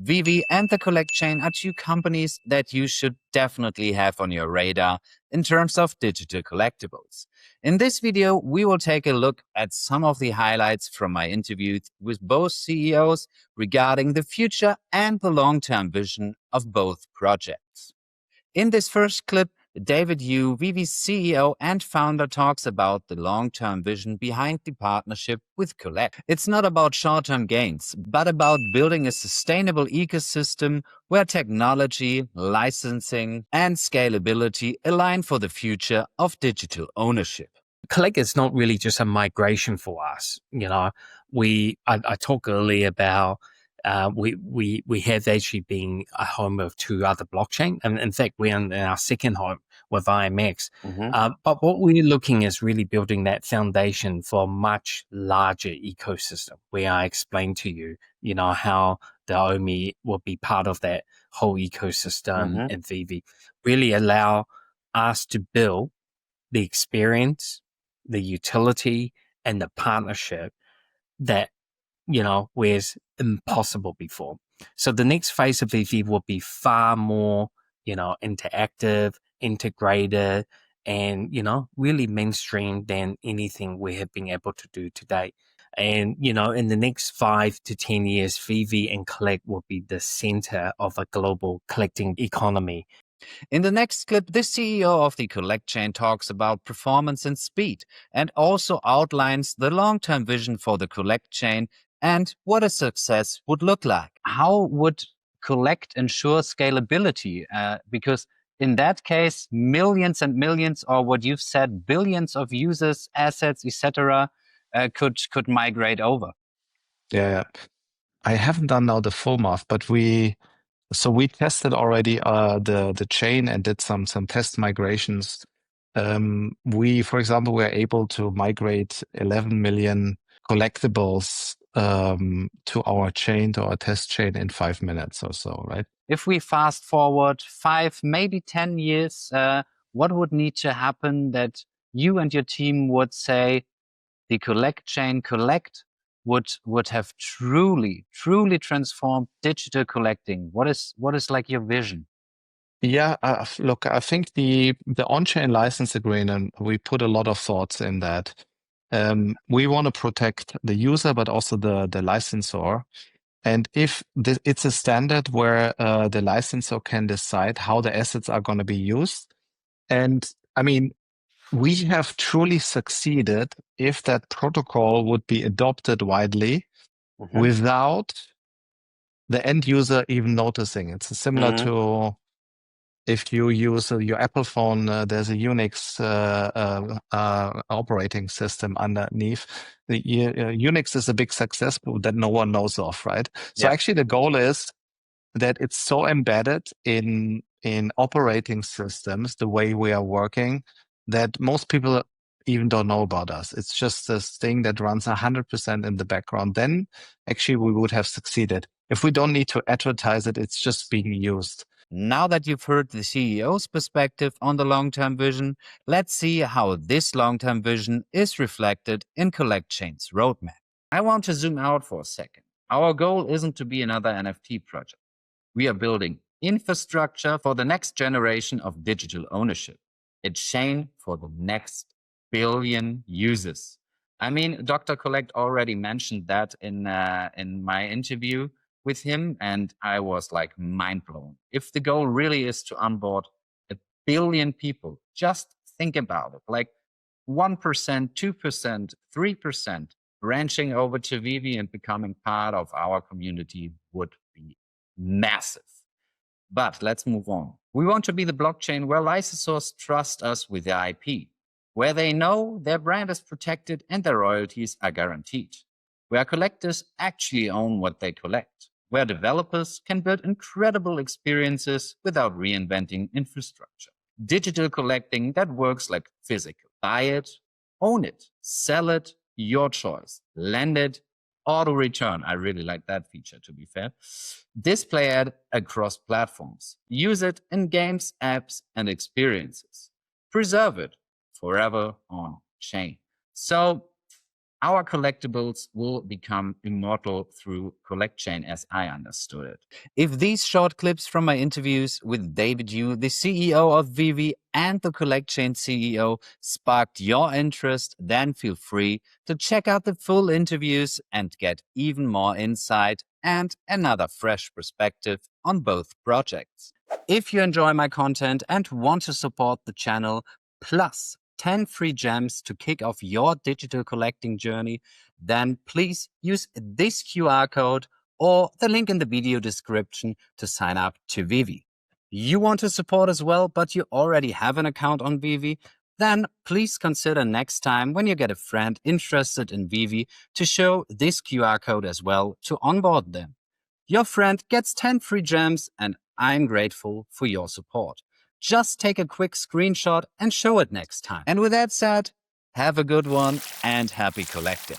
VeVe and the Collect chain are two companies that you should definitely have on your radar in terms of digital collectibles. In this video, we will take a look at some of the highlights from my interviews with both CEOs regarding the future and the long-term vision of both projects. In this first clip, David Yu, VeVe's CEO and founder, talks about the long-term vision behind the partnership with Collect. It's not about short-term gains, but about building a sustainable ecosystem where technology, licensing, and scalability align for the future of digital ownership. Collect is not really just a migration for us. I talked earlier about we have actually been a home of two other blockchain, and in fact we're in our second home with IMX. But what we're looking is really building that foundation for a much larger ecosystem, where I explained to you, how the OMI will be part of that whole ecosystem, and VeVe really allow us to build the experience, the utility, and the partnership that was impossible before. So the next phase of VeVe will be far more, interactive, integrated, and, really mainstream than anything we have been able to do today. And, in the next 5 to 10 years, VeVe and Collect will be the center of a global collecting economy. In the next clip, the CEO of the Collect chain talks about performance and speed, and also outlines the long-term vision for the Collect chain and what a success would look like. How would Collect ensure scalability? Because in that case, millions and millions, or what you've said, billions of users, assets, etc., could migrate over. Yeah. I haven't done now the full math, but we tested already the chain and did some test migrations. For example, were able to migrate 11 million collectibles to our chain, to our test chain, in 5 minutes or so, right? If we fast forward 5, maybe 10 years, what would need to happen that you and your team would say the Collect chain would have truly transformed digital collecting? What is like your vision? Yeah, look, I think the on-chain license agreement, we put a lot of thoughts in that. We want to protect the user, but also the licensor. And if it's a standard where the licensor can decide how the assets are going to be used. And I mean, we have truly succeeded if that protocol would be adopted widely without the end user even noticing. It's similar to if you use your Apple phone, there's a Unix operating system underneath. The Unix is a big success that no one knows of, right? So actually the goal is that it's so embedded in operating systems, the way we are working, that most people even don't know about us. It's just this thing that runs 100% in the background. Then actually we would have succeeded. If we don't need to advertise it, it's just being used. Now that you've heard the CEO's perspective on the long-term vision, let's see how this long-term vision is reflected in Collect chain's roadmap. I want to zoom out for a second. Our goal isn't to be another NFT project. We are building infrastructure for the next generation of digital ownership, a chain for the next billion users. I mean, Dr. Collect already mentioned that in my interview with him, and I was like mind blown. If the goal really is to onboard 1 billion people, just think about it. Like 1%, 2%, 3% branching over to VeVe and becoming part of our community would be massive. But let's move on. We want to be the blockchain where licensors trust us with their IP, where they know their brand is protected and their royalties are guaranteed, where collectors actually own what they collect, where developers can build incredible experiences without reinventing infrastructure. Digital collecting that works like physical. Buy it, own it, sell it, your choice. Lend it, auto return. I really like that feature, to be fair. Display it across platforms. Use it in games, apps, and experiences. Preserve it forever on chain. So Our collectibles will become immortal through CollectChain as I understood it. If these short clips from my interviews with David Yu, the CEO of VeVe, and the CollectChain CEO sparked your interest, then feel free to check out the full interviews and get even more insight and another fresh perspective on both projects. If you enjoy my content and want to support the channel, plus 10 free gems to kick off your digital collecting journey, then please use this QR code or the link in the video description to sign up to VeVe. You want to support as well, but you already have an account on VeVe? Then please consider next time when you get a friend interested in VeVe to show this QR code as well to onboard them. Your friend gets 10 free gems and I'm grateful for your support. Just take a quick screenshot and show it next time. And with that said, have a good one and happy collecting.